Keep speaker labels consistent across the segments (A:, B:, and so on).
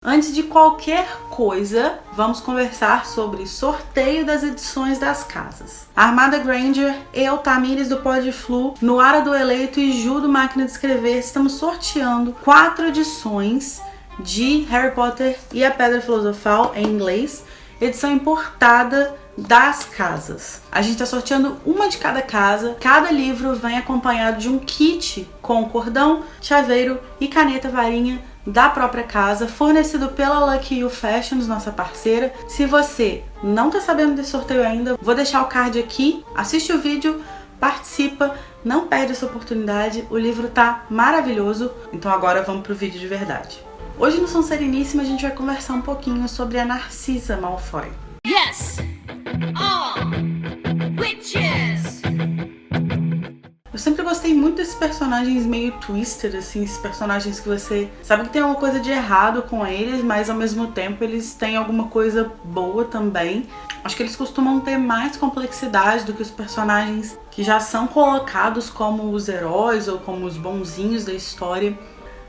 A: Antes de qualquer coisa, vamos conversar sobre sorteio das edições das casas. A Armada Granger, eu, Tamires do Podflu, Noara do Eleito e Ju do Máquina de Escrever estamos sorteando 4 edições de Harry Potter e a Pedra Filosofal em inglês, edição importada das casas. A gente está sorteando uma de cada casa. Cada livro vem acompanhado de um kit com cordão, chaveiro e caneta varinha da própria casa, fornecido pela Lucky You Fashions, nossa parceira. Se você não está sabendo desse sorteio ainda, vou deixar o card aqui, assiste o vídeo, participa, não perde essa oportunidade, o livro tá maravilhoso. Então agora vamos pro vídeo de verdade. Hoje no Sonsereníssima a gente vai conversar um pouquinho sobre a Narcissa Malfoy.
B: Yes! All witches!
A: Eu sempre gostei muito desses personagens meio twister, assim, esses personagens que você sabe que tem alguma coisa de errado com eles, mas ao mesmo tempo eles têm alguma coisa boa também. Acho que eles costumam ter mais complexidade do que os personagens que já são colocados como os heróis ou como os bonzinhos da história.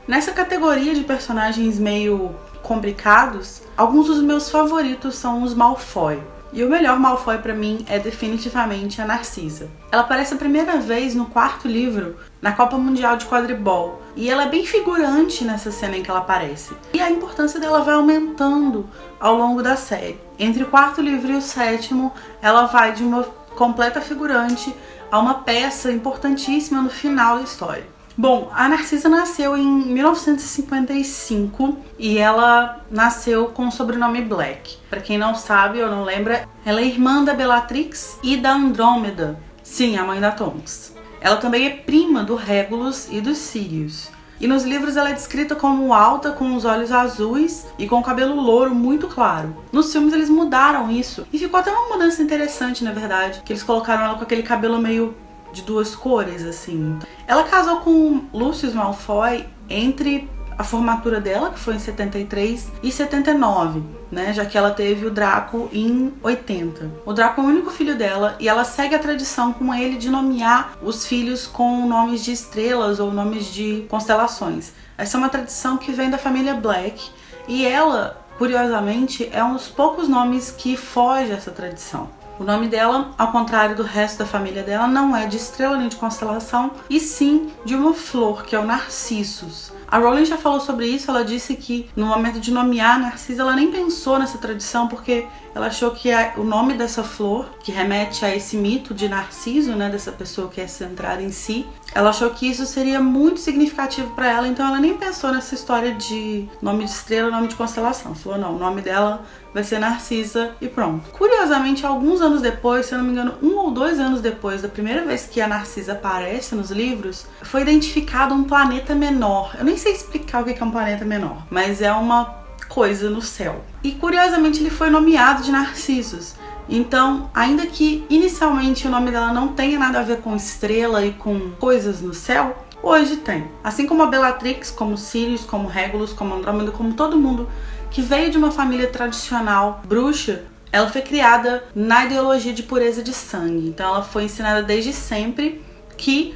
A: Nessa categoria de personagens meio complicados, alguns dos meus favoritos são os Malfoy. E o melhor Malfoy pra mim é definitivamente a Narcissa. Ela aparece a primeira vez no 4º livro, na Copa Mundial de Quadribol. E ela é bem figurante nessa cena em que ela aparece. E a importância dela vai aumentando ao longo da série. Entre o 4º livro e o 7º, ela vai de uma completa figurante a uma peça importantíssima no final da história. Bom, a Narcissa nasceu em 1955 e ela nasceu com o sobrenome Black. Pra quem não sabe ou não lembra, ela é irmã da Bellatrix e da Andrômeda. Sim, a mãe da Tonks. Ela também é prima do Regulus e do Sirius. E nos livros ela é descrita como alta, com os olhos azuis e com o cabelo louro muito claro. Nos filmes eles mudaram isso e ficou até uma mudança interessante, na verdade, que eles colocaram ela com aquele cabelo meio de 2 cores, assim. Ela casou com Lucius Malfoy entre a formatura dela, que foi em 73, e 79, né? Já que ela teve o Draco em 80. O Draco é o único filho dela e ela segue a tradição com ele de nomear os filhos com nomes de estrelas ou nomes de constelações. Essa é uma tradição que vem da família Black e ela, curiosamente, é um dos poucos nomes que foge essa tradição. O nome dela, ao contrário do resto da família dela, não é de estrela nem de constelação, e sim de uma flor, que é o Narcissus. A Rowling já falou sobre isso, ela disse que no momento de nomear a Narcissa, ela nem pensou nessa tradição, porque ela achou que o nome dessa flor, que remete a esse mito de Narciso, né, dessa pessoa que é centrada em si, ela achou que isso seria muito significativo para ela, então ela nem pensou nessa história de nome de estrela, nome de constelação. Falou, não, o nome dela vai ser Narcissa e pronto. Curiosamente, alguns anos depois, se eu não me engano, 1 ou 2 anos depois da primeira vez que a Narcissa aparece nos livros, foi identificado um planeta menor. Eu nem sei explicar o que é um planeta menor, mas é uma coisa no céu. E curiosamente ele foi nomeado de Narcissus. Então, ainda que inicialmente o nome dela não tenha nada a ver com estrela e com coisas no céu, hoje tem. Assim como a Bellatrix, como Sirius, como Regulus, como Andrômeda, como todo mundo que veio de uma família tradicional bruxa, ela foi criada na ideologia de pureza de sangue. Então ela foi ensinada desde sempre que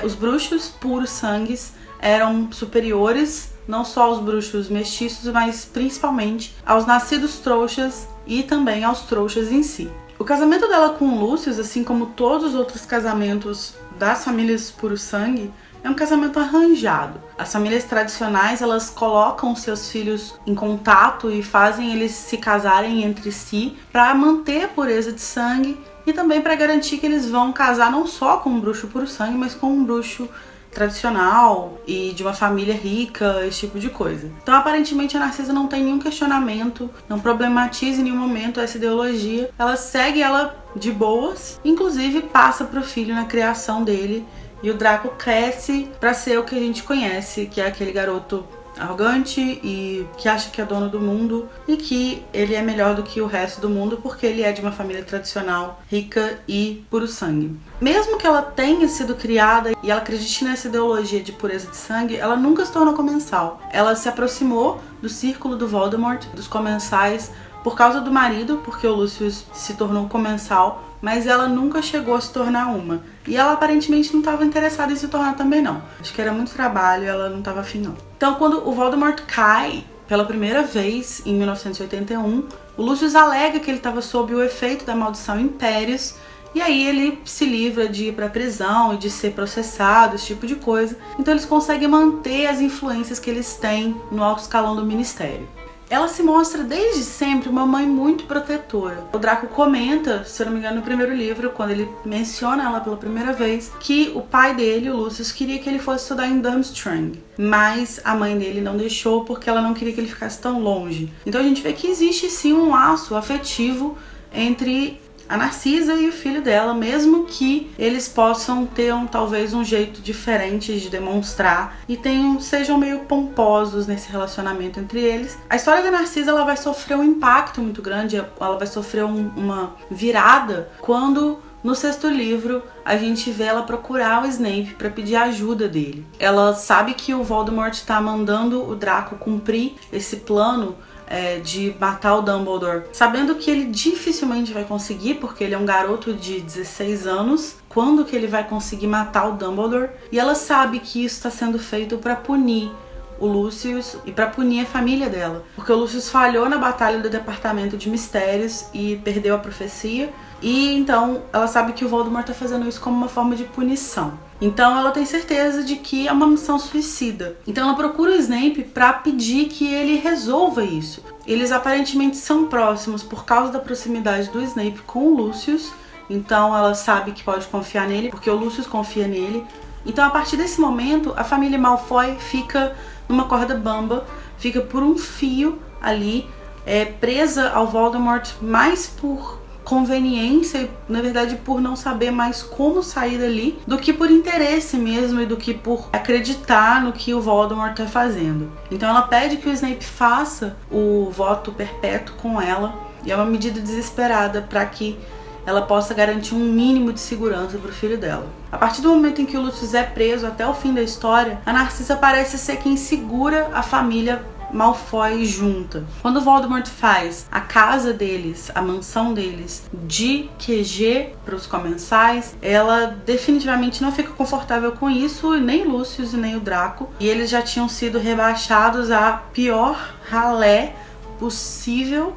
A: os bruxos puros sangues eram superiores não só aos bruxos mestiços, mas principalmente aos nascidos trouxas e também aos trouxas em si. O casamento dela com Lucius, assim como todos os outros casamentos das famílias puro sangue, é um casamento arranjado. As famílias tradicionais, elas colocam seus filhos em contato e fazem eles se casarem entre si para manter a pureza de sangue e também para garantir que eles vão casar não só com um bruxo puro sangue, mas com um bruxo tradicional e de uma família rica, esse tipo de coisa. Então, aparentemente, a Narcissa não tem nenhum questionamento, não problematiza em nenhum momento essa ideologia. Ela segue ela de boas, inclusive passa pro filho na criação dele. E o Draco cresce pra ser o que a gente conhece, que é aquele garoto arrogante e que acha que é dono do mundo e que ele é melhor do que o resto do mundo porque ele é de uma família tradicional, rica e puro sangue. Mesmo que ela tenha sido criada e ela acredite nessa ideologia de pureza de sangue, ela nunca se tornou comensal. Ela se aproximou do círculo do Voldemort, dos comensais, por causa do marido, porque o Lucius se tornou comensal, mas ela nunca chegou a se tornar uma. E ela aparentemente não estava interessada em se tornar também não. Acho que era muito trabalho e ela não estava afim não. Então quando o Voldemort cai pela primeira vez em 1981, o Lucius alega que ele estava sob o efeito da maldição Impérios, e aí ele se livra de ir para a prisão e de ser processado, esse tipo de coisa. Então eles conseguem manter as influências que eles têm no alto escalão do ministério. Ela se mostra desde sempre uma mãe muito protetora. O Draco comenta, se eu não me engano, no primeiro livro, quando ele menciona ela pela primeira vez, que o pai dele, o Lucius, queria que ele fosse estudar em Durmstrang, mas a mãe dele não deixou porque ela não queria que ele ficasse tão longe. Então a gente vê que existe sim um laço afetivo entre a Narcisa e o filho dela, mesmo que eles possam ter talvez um jeito diferente de demonstrar e sejam meio pomposos nesse relacionamento entre eles. A história da Narcisa, ela vai sofrer um impacto muito grande, ela vai sofrer uma virada quando no 6º livro a gente vê ela procurar o Snape para pedir ajuda dele. Ela sabe que o Voldemort está mandando o Draco cumprir esse plano de matar o Dumbledore, sabendo que ele dificilmente vai conseguir, porque ele é um garoto de 16 anos. Quando que ele vai conseguir matar o Dumbledore? E ela sabe que isso está sendo feito para punir o Lucius e para punir a família dela, porque o Lucius falhou na batalha do Departamento de Mistérios e perdeu a profecia, e então ela sabe que o Voldemort está fazendo isso como uma forma de punição. Então ela tem certeza de que é uma missão suicida. Então ela procura o Snape para pedir que ele resolva isso. Eles aparentemente são próximos por causa da proximidade do Snape com o Lucius. Então ela sabe que pode confiar nele, porque o Lucius confia nele. Então a partir desse momento, a família Malfoy fica numa corda bamba, fica por um fio ali, presa ao Voldemort, mais por conveniência e, na verdade, por não saber mais como sair dali, do que por interesse mesmo e do que por acreditar no que o Voldemort tá fazendo. Então ela pede que o Snape faça o voto perpétuo com ela, e é uma medida desesperada para que ela possa garantir um mínimo de segurança para o filho dela. A partir do momento em que o Lucius é preso até o fim da história, a Narcisa parece ser quem segura a família Malfoy junta. Quando o Voldemort faz a casa deles, a mansão deles, de QG para os comensais, ela definitivamente não fica confortável com isso, nem o Lucius e nem o Draco. E eles já tinham sido rebaixados à pior ralé possível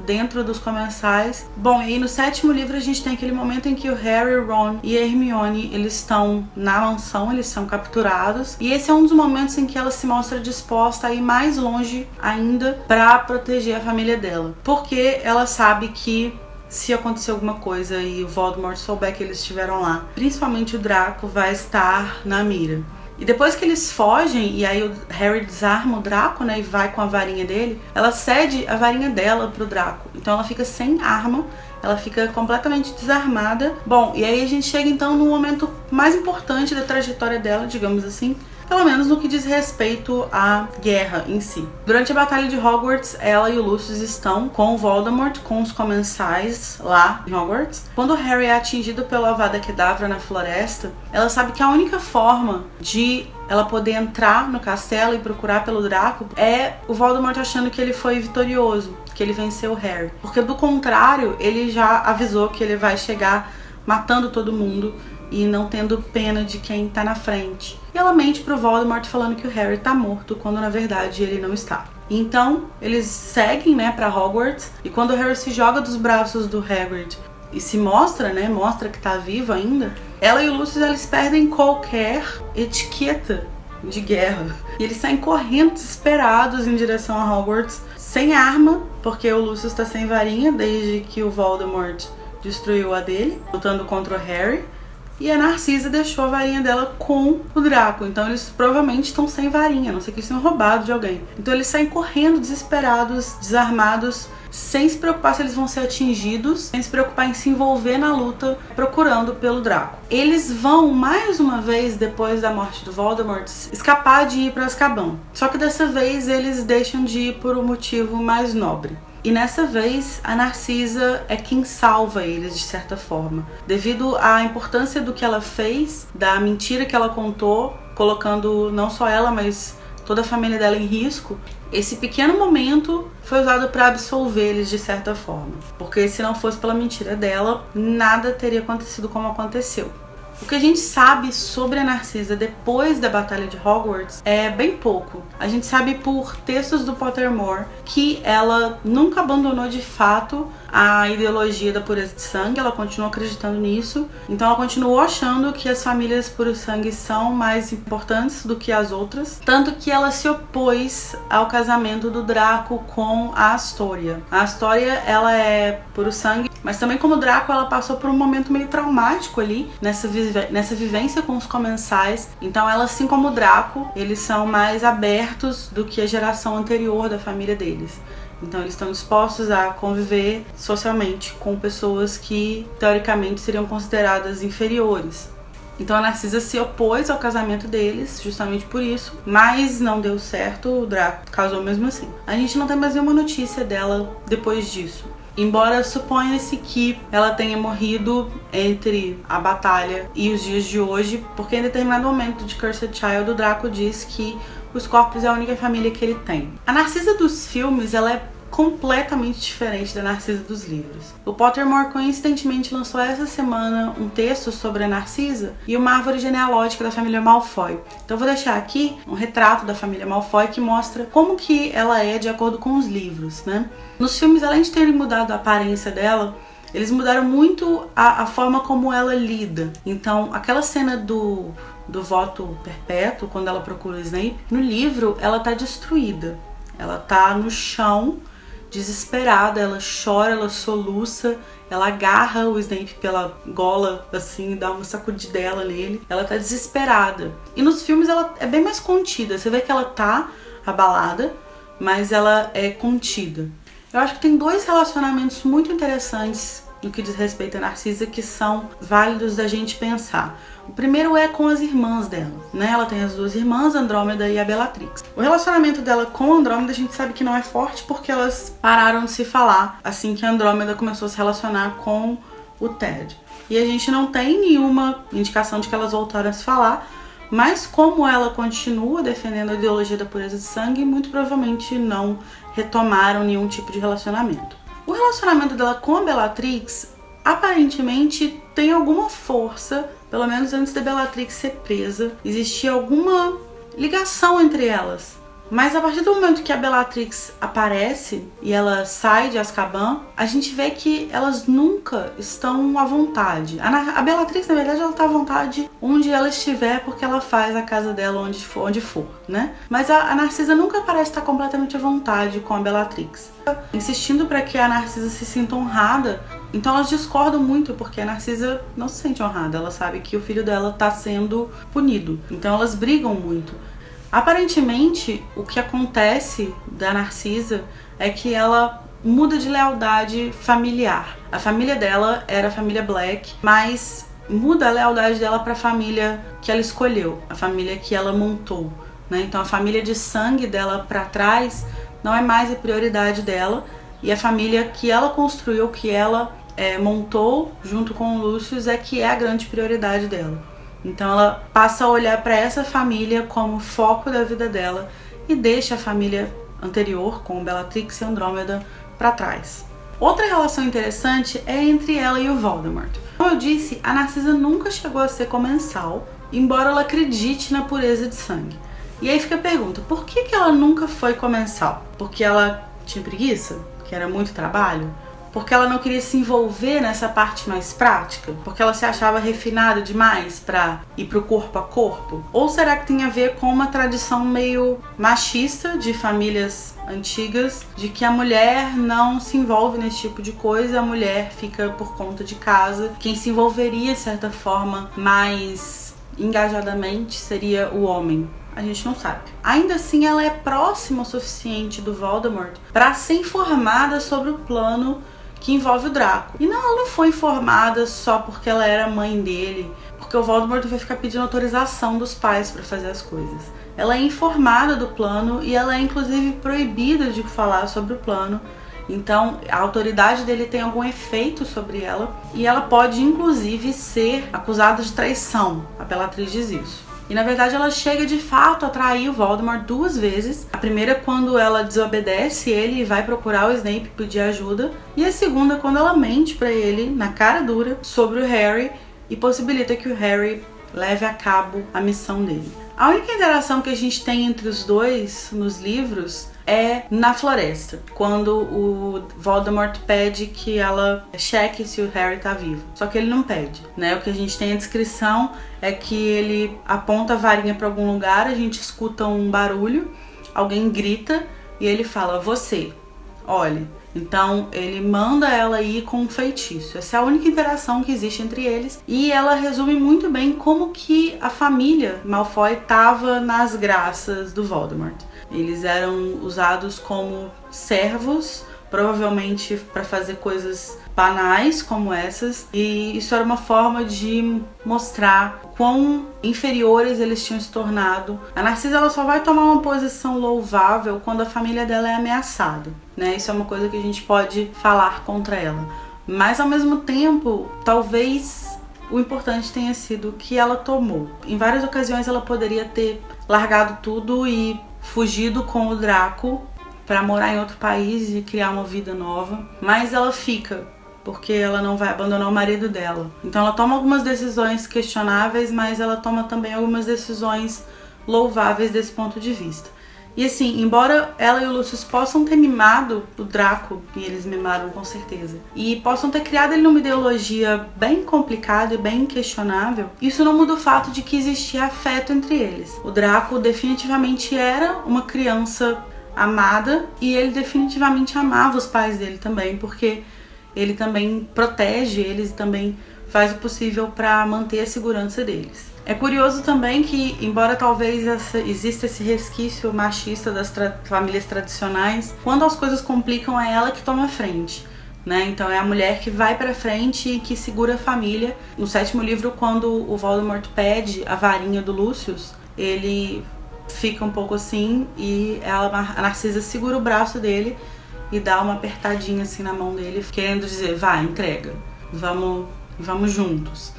A: dentro dos comensais. Bom, e no 7º livro a gente tem aquele momento em que o Harry, o Ron e a Hermione, eles estão na mansão, eles são capturados, e esse é um dos momentos em que ela se mostra disposta a ir mais longe ainda para proteger a família dela, porque ela sabe que se acontecer alguma coisa e o Voldemort souber que eles estiveram lá, principalmente o Draco vai estar na mira. E depois que eles fogem, e aí o Harry desarma o Draco, né, e vai com a varinha dele, ela cede a varinha dela pro Draco. Então ela fica sem arma, ela fica completamente desarmada. Bom, e aí a gente chega então no momento mais importante da trajetória dela, digamos assim, pelo menos no que diz respeito à guerra em si. Durante a Batalha de Hogwarts, ela e o Lucius estão com o Voldemort, com os comensais lá em Hogwarts. Quando o Harry é atingido pela Avada Kedavra na floresta, ela sabe que a única forma de ela poder entrar no castelo e procurar pelo Draco é o Voldemort achando que ele foi vitorioso, que ele venceu o Harry. Porque do contrário, ele já avisou que ele vai chegar matando todo mundo e não tendo pena de quem tá na frente. E ela mente pro Voldemort falando que o Harry tá morto, quando na verdade ele não está. Então eles seguem, né, pra Hogwarts, e quando o Harry se joga dos braços do Hagrid e se mostra, né, mostra que tá vivo ainda, ela e o Lucius, eles perdem qualquer etiqueta de guerra. E eles saem correndo desesperados em direção a Hogwarts, sem arma, porque o Lucius tá sem varinha desde que o Voldemort destruiu a dele, lutando contra o Harry. E a Narcisa deixou a varinha dela com o Draco. Então eles provavelmente estão sem varinha, a não ser que eles tenham roubado de alguém. Então eles saem correndo, desesperados, desarmados, sem se preocupar se eles vão ser atingidos, sem se preocupar em se envolver na luta, procurando pelo Draco. Eles vão, mais uma vez, depois da morte do Voldemort, escapar de ir para Azkaban. Só que dessa vez eles deixam de ir por um motivo mais nobre. E nessa vez, a Narcisa é quem salva eles, de certa forma. Devido à importância do que ela fez, da mentira que ela contou, colocando não só ela, mas toda a família dela em risco, esse pequeno momento foi usado para absolver eles, de certa forma. Porque se não fosse pela mentira dela, nada teria acontecido como aconteceu. O que a gente sabe sobre a Narcisa depois da Batalha de Hogwarts é bem pouco. A gente sabe por textos do Pottermore que ela nunca abandonou de fato a ideologia da pureza de sangue, ela continuou acreditando nisso, então ela continuou achando que as famílias puras de sangue são mais importantes do que as outras, tanto que ela se opôs ao casamento do Draco com a Astoria. A Astoria, ela é puro sangue, mas também como Draco, ela passou por um momento meio traumático ali, nessa vivência com os comensais, então ela, assim como o Draco, eles são mais abertos do que a geração anterior da família deles. Então eles estão dispostos a conviver socialmente com pessoas que teoricamente seriam consideradas inferiores. Então a Narcisa se opôs ao casamento deles, justamente por isso, mas não deu certo, o Draco casou mesmo assim. A gente não tem mais nenhuma notícia dela depois disso. Embora suponha-se que ela tenha morrido entre a batalha e os dias de hoje, porque em determinado momento de Cursed Child, o Draco diz que os Corpos é a única família que ele tem. A Narcisa dos filmes, ela é completamente diferente da Narcisa dos livros. O Pottermore coincidentemente lançou essa semana um texto sobre a Narcisa e uma árvore genealógica da família Malfoy. Então eu vou deixar aqui um retrato da família Malfoy que mostra como que ela é de acordo com os livros, né? Nos filmes, além de terem mudado a aparência dela, eles mudaram muito a forma como ela lida. Então, aquela cena do voto perpétuo, quando ela procura o Snape, no livro ela tá destruída. Ela tá no chão, desesperada, ela chora, ela soluça, ela agarra o Snape pela gola, assim, dá uma sacudidela nele. Ela tá desesperada. E nos filmes ela é bem mais contida. Você vê que ela tá abalada, mas ela é contida. Eu acho que tem dois relacionamentos muito interessantes no que diz respeito a Narcisa que são válidos da gente pensar. O primeiro é com as irmãs dela, né? Ela tem as duas irmãs, Andrômeda e a Bellatrix. O relacionamento dela com a Andrômeda a gente sabe que não é forte porque elas pararam de se falar assim que a Andrômeda começou a se relacionar com o Ted. E a gente não tem nenhuma indicação de que elas voltaram a se falar, mas como ela continua defendendo a ideologia da pureza de sangue, muito provavelmente não retomaram nenhum tipo de relacionamento. O relacionamento dela com a Bellatrix aparentemente tem alguma força, pelo menos antes da Bellatrix ser presa, existia alguma ligação entre elas. Mas a partir do momento que a Bellatrix aparece e ela sai de Azkaban, a gente vê que elas nunca estão à vontade. A Bellatrix, na verdade, ela tá à vontade onde ela estiver, porque ela faz a casa dela onde for, né? Mas a Narcisa nunca parece estar completamente à vontade com a Bellatrix, insistindo para que a Narcisa se sinta honrada. Então elas discordam muito, porque a Narcisa não se sente honrada, ela sabe que o filho dela tá sendo punido. Então elas brigam muito. Aparentemente, o que acontece da Narcisa é que ela muda de lealdade familiar. A família dela era a família Black, mas muda a lealdade dela para a família que ela escolheu, a família que ela montou, né? Então a família de sangue dela para trás não é mais a prioridade dela, e a família que ela construiu, que ela montou junto com o Lucius, é que é a grande prioridade dela. Então ela passa a olhar para essa família como foco da vida dela e deixa a família anterior, com Bellatrix e Andrômeda, para trás. Outra relação interessante é entre ela e o Voldemort. Como eu disse, a Narcisa nunca chegou a ser comensal, embora ela acredite na pureza de sangue. E aí fica a pergunta, por que ela nunca foi comensal? Porque ela tinha preguiça? Porque era muito trabalho? Porque ela não queria se envolver nessa parte mais prática? Porque ela se achava refinada demais para ir pro corpo a corpo? Ou será que tem a ver com uma tradição meio machista de famílias antigas, de que a mulher não se envolve nesse tipo de coisa, a mulher fica por conta de casa? Quem se envolveria de certa forma mais engajadamente seria o homem. A gente não sabe. Ainda assim, ela é próxima o suficiente do Voldemort para ser informada sobre o plano que envolve o Draco. E não, ela não foi informada só porque ela era mãe dele, porque o Voldemort vai ficar pedindo autorização dos pais para fazer as coisas. Ela é informada do plano e ela é inclusive proibida de falar sobre o plano. Então a autoridade dele tem algum efeito sobre ela e ela pode inclusive ser acusada de traição. A Bellatrix diz isso. E na verdade ela chega de fato a trair o Voldemort 2 vezes. A primeira quando ela desobedece ele e vai procurar o Snape e pedir ajuda. E a segunda quando ela mente pra ele, na cara dura, sobre o Harry, e possibilita que o Harry leve a cabo a missão dele. A única interação que a gente tem entre os dois nos livros é na floresta, quando o Voldemort pede que ela cheque se o Harry tá vivo. Só que ele não pede, né? O que a gente tem a descrição é que ele aponta a varinha para algum lugar, a gente escuta um barulho, alguém grita e ele fala, você, olhe. Então ele manda ela ir com um feitiço. Essa é a única interação que existe entre eles. E ela resume muito bem como que a família Malfoy estava nas graças do Voldemort. Eles eram usados como servos, provavelmente para fazer coisas banais como essas. E isso era uma forma de mostrar quão inferiores eles tinham se tornado. A Narcisa ela só vai tomar uma posição louvável quando a família dela é ameaçada, né? Isso é uma coisa que a gente pode falar contra ela. Mas ao mesmo tempo, talvez o importante tenha sido o que ela tomou. Em várias ocasiões ela poderia ter largado tudo e fugido com o Draco para morar em outro país e criar uma vida nova, mas ela fica porque ela não vai abandonar o marido dela. Então ela toma algumas decisões questionáveis, mas ela toma também algumas decisões louváveis desse ponto de vista. E assim, embora ela e o Lucius possam ter mimado o Draco, e eles mimaram com certeza, e possam ter criado ele numa ideologia bem complicada e bem questionável, isso não muda o fato de que existia afeto entre eles. O Draco definitivamente era uma criança amada e ele definitivamente amava os pais dele também, porque ele também protege eles e também faz o possível para manter a segurança deles. É curioso também que, embora talvez exista esse resquício machista das famílias tradicionais, quando as coisas complicam é ela que toma a frente, né? Então é a mulher que vai pra frente e que segura a família. No 7º livro, quando o Voldemort pede a varinha do Lucius, ele fica um pouco assim e a Narcisa segura o braço dele e dá uma apertadinha assim na mão dele, querendo dizer, vai, entrega, vamos juntos.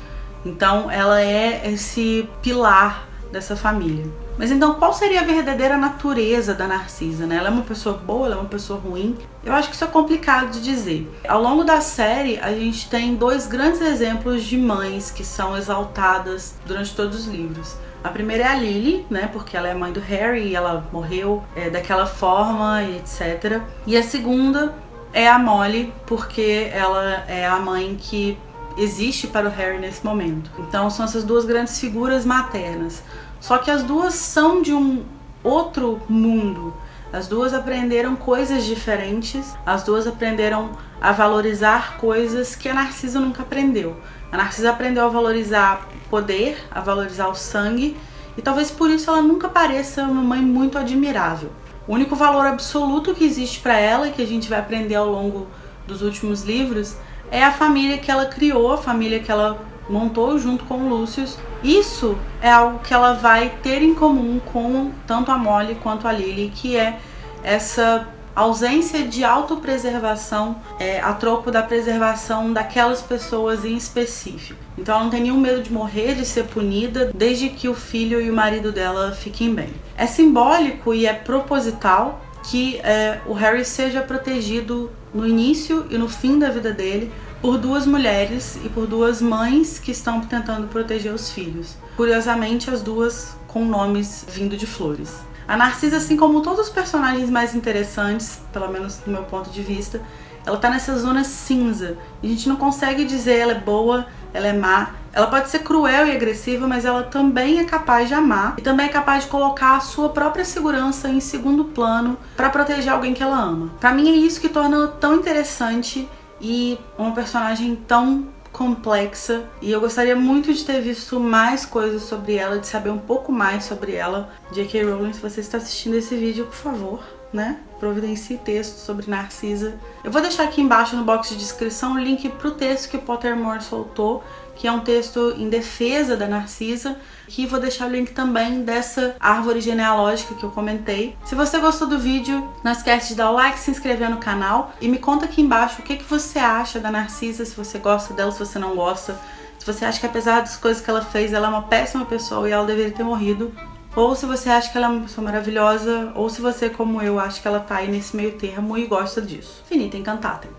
A: Então ela é esse pilar dessa família. Mas então qual seria a verdadeira natureza da Narcisa, né? Ela é uma pessoa boa, ela é uma pessoa ruim? Eu acho que isso é complicado de dizer. Ao longo da série a gente tem 2 grandes exemplos de mães que são exaltadas durante todos os livros. A primeira é a Lily, né, porque ela é mãe do Harry e ela morreu daquela forma e etc. E a segunda é a Molly, porque ela é a mãe que existe para o Harry nesse momento. Então são essas 2 grandes figuras maternas. Só que as 2 são de um outro mundo. As 2 aprenderam coisas diferentes, as 2 aprenderam a valorizar coisas que a Narcisa nunca aprendeu. A Narcisa aprendeu a valorizar poder, a valorizar o sangue, e talvez por isso ela nunca pareça uma mãe muito admirável. O único valor absoluto que existe para ela, e que a gente vai aprender ao longo dos últimos livros, é a família que ela criou, a família que ela montou junto com o Lucius. Isso é algo que ela vai ter em comum com tanto a Molly quanto a Lily, que é essa ausência de autopreservação a troco da preservação daquelas pessoas em específico. Então ela não tem nenhum medo de morrer, de ser punida, desde que o filho e o marido dela fiquem bem. É simbólico e é proposital que o Harry seja protegido no início e no fim da vida dele por 2 mulheres e por 2 mães que estão tentando proteger os filhos. Curiosamente, as 2 com nomes vindo de flores. A Narcisa, assim como todos os personagens mais interessantes, pelo menos do meu ponto de vista, ela tá nessa zona cinza. A gente não consegue dizer ela é boa, ela é má. Ela pode ser cruel e agressiva, mas ela também é capaz de amar e também é capaz de colocar a sua própria segurança em segundo plano para proteger alguém que ela ama. Pra mim é isso que torna ela tão interessante e uma personagem tão complexa, e eu gostaria muito de ter visto mais coisas sobre ela, de saber um pouco mais sobre ela. J.K. Rowling, se você está assistindo esse vídeo, por favor, né, providencie texto sobre Narcisa. Eu vou deixar aqui embaixo no box de descrição o link pro texto que o Pottermore soltou, que é um texto em defesa da Narcisa, que vou deixar o link também dessa árvore genealógica que eu comentei. Se você gostou do vídeo, não esquece de dar o like, se inscrever no canal e me conta aqui embaixo o que você acha da Narcisa, se você gosta dela, se você não gosta, se você acha que apesar das coisas que ela fez, ela é uma péssima pessoa e ela deveria ter morrido, ou se você acha que ela é uma pessoa maravilhosa, ou se você, como eu, acha que ela tá aí nesse meio termo e gosta disso. Finita Encantatem!